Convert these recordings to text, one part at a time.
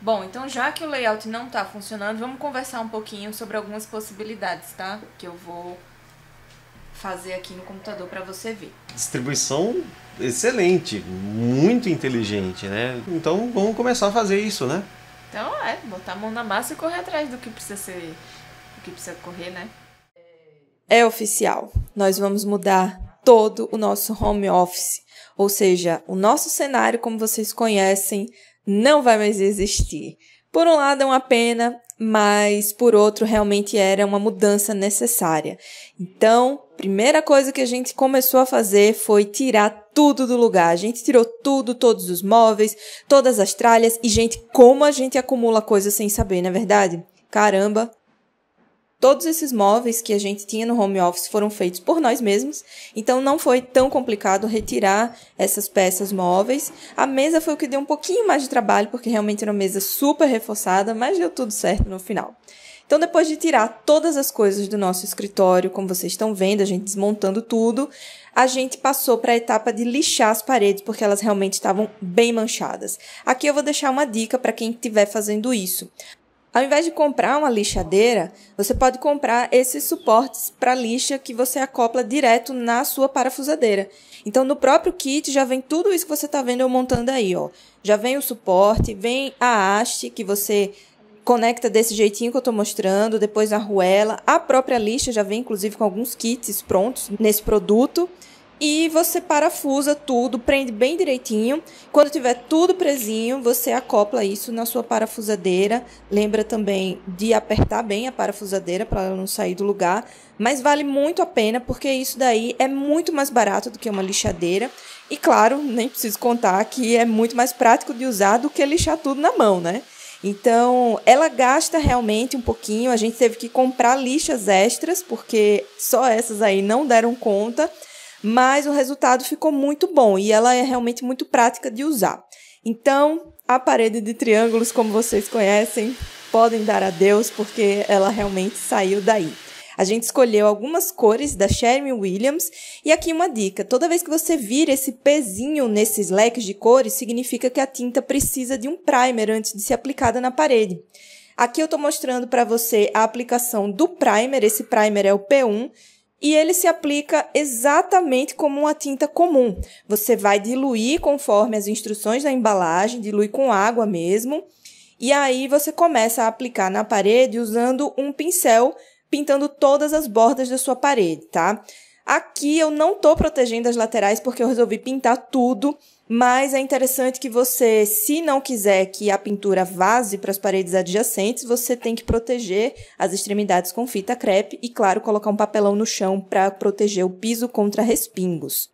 Bom, então já que o layout não está funcionando, vamos conversar um pouquinho sobre algumas possibilidades, tá? Que eu vou fazer aqui no computador para você ver. Distribuição excelente, muito inteligente, né? Então vamos começar a fazer isso, né? Então botar a mão na massa e correr atrás do que precisa ser, do que precisa correr, né? É oficial. Nós vamos mudar todo o nosso home office, ou seja, o nosso cenário, como vocês conhecem, não vai mais existir. Por um lado é uma pena, mas por outro realmente era uma mudança necessária. Então, primeira coisa que a gente começou a fazer foi tirar tudo do lugar. A gente tirou tudo, todos os móveis, todas as tralhas e, gente, como a gente acumula coisas sem saber, não é verdade? Caramba! Todos esses móveis que a gente tinha no home office foram feitos por nós mesmos, então não foi tão complicado retirar essas peças móveis. A mesa foi o que deu um pouquinho mais de trabalho, porque realmente era uma mesa super reforçada, mas deu tudo certo no final. Então, depois de tirar todas as coisas do nosso escritório, como vocês estão vendo, a gente desmontando tudo, a gente passou para a etapa de lixar as paredes, porque elas realmente estavam bem manchadas. Aqui eu vou deixar uma dica para quem estiver fazendo isso. Ao invés de comprar uma lixadeira, você pode comprar esses suportes para lixa que você acopla direto na sua parafusadeira. Então, no próprio kit já vem tudo isso que você está vendo eu montando aí, ó. Já vem o suporte, vem a haste que você conecta desse jeitinho que eu estou mostrando, depois a arruela, a própria lixa já vem inclusive com alguns kits prontos nesse produto. E você parafusa tudo, prende bem direitinho. Quando tiver tudo presinho, você acopla isso na sua parafusadeira. Lembra também de apertar bem a parafusadeira para ela não sair do lugar. Mas vale muito a pena, porque isso daí é muito mais barato do que uma lixadeira. E claro, nem preciso contar que é muito mais prático de usar do que lixar tudo na mão, né? Então, ela gasta realmente um pouquinho. A gente teve que comprar lixas extras, porque só essas aí não deram conta. Mas o resultado ficou muito bom e ela é realmente muito prática de usar. Então, a parede de triângulos, como vocês conhecem, podem dar adeus porque ela realmente saiu daí. A gente escolheu algumas cores da Sherwin-Williams e aqui uma dica, toda vez que você vira esse pezinho nesses leques de cores, significa que a tinta precisa de um primer antes de ser aplicada na parede. Aqui eu estou mostrando para você a aplicação do primer, esse primer é o P1, e ele se aplica exatamente como uma tinta comum. Você vai diluir conforme as instruções da embalagem, dilui com água mesmo. E aí você começa a aplicar na parede usando um pincel, pintando todas as bordas da sua parede, tá? Aqui eu não estou protegendo as laterais porque eu resolvi pintar tudo, mas é interessante que você, se não quiser que a pintura vaze para as paredes adjacentes, você tem que proteger as extremidades com fita crepe e, claro, colocar um papelão no chão para proteger o piso contra respingos.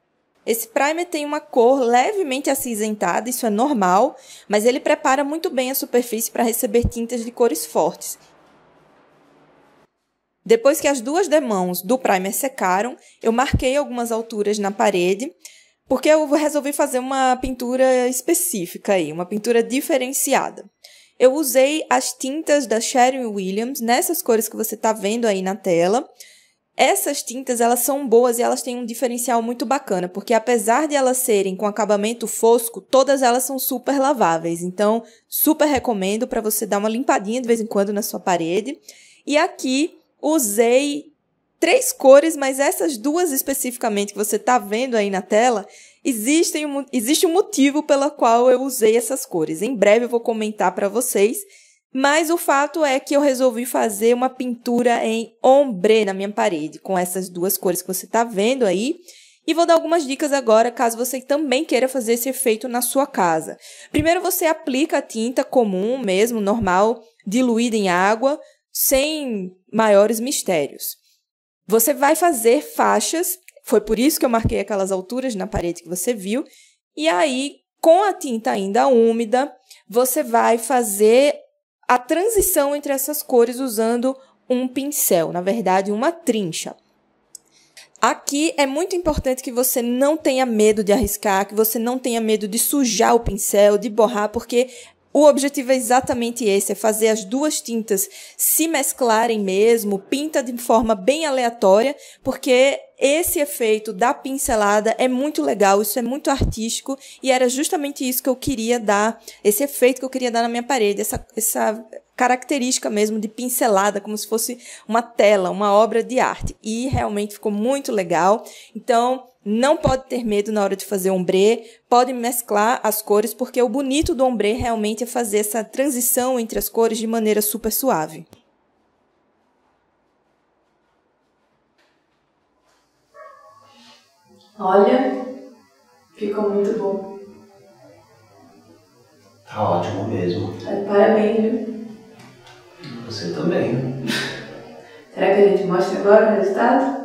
Esse primer tem uma cor levemente acinzentada, isso é normal, mas ele prepara muito bem a superfície para receber tintas de cores fortes. Depois que as duas demãos do primer secaram, eu marquei algumas alturas na parede, porque eu resolvi fazer uma pintura específica aí, uma pintura diferenciada. Eu usei as tintas da Sherwin-Williams, nessas cores que você está vendo aí na tela. Essas tintas, elas são boas e elas têm um diferencial muito bacana, porque apesar de elas serem com acabamento fosco, todas elas são super laváveis. Então, super recomendo para você dar uma limpadinha de vez em quando na sua parede. E aqui usei 3 cores, mas essas duas especificamente que você está vendo aí na tela, existe um motivo pelo qual eu usei essas cores. Em breve eu vou comentar para vocês, mas o fato é que eu resolvi fazer uma pintura em ombre na minha parede, com essas duas cores que você está vendo aí. E vou dar algumas dicas agora, caso você também queira fazer esse efeito na sua casa. Primeiro você aplica a tinta comum mesmo, normal, diluída em água, sem maiores mistérios. Você vai fazer faixas, foi por isso que eu marquei aquelas alturas na parede que você viu, e aí, com a tinta ainda úmida, você vai fazer a transição entre essas cores usando um pincel, na verdade, uma trincha. Aqui é muito importante que você não tenha medo de arriscar, que você não tenha medo de sujar o pincel, de borrar, porque o objetivo é exatamente esse, é fazer as duas tintas se mesclarem mesmo, pinta de forma bem aleatória, porque esse efeito da pincelada é muito legal, isso é muito artístico, e era justamente isso que eu queria dar, esse efeito que eu queria dar na minha parede, essa característica mesmo de pincelada, como se fosse uma tela, uma obra de arte. E realmente ficou muito legal. Então, não pode ter medo na hora de fazer ombré, pode mesclar as cores, porque o bonito do ombré realmente é fazer essa transição entre as cores de maneira super suave. Olha, ficou muito bom. Tá ótimo mesmo. Parabéns, viu? Você também. Será que a gente mostra agora o resultado?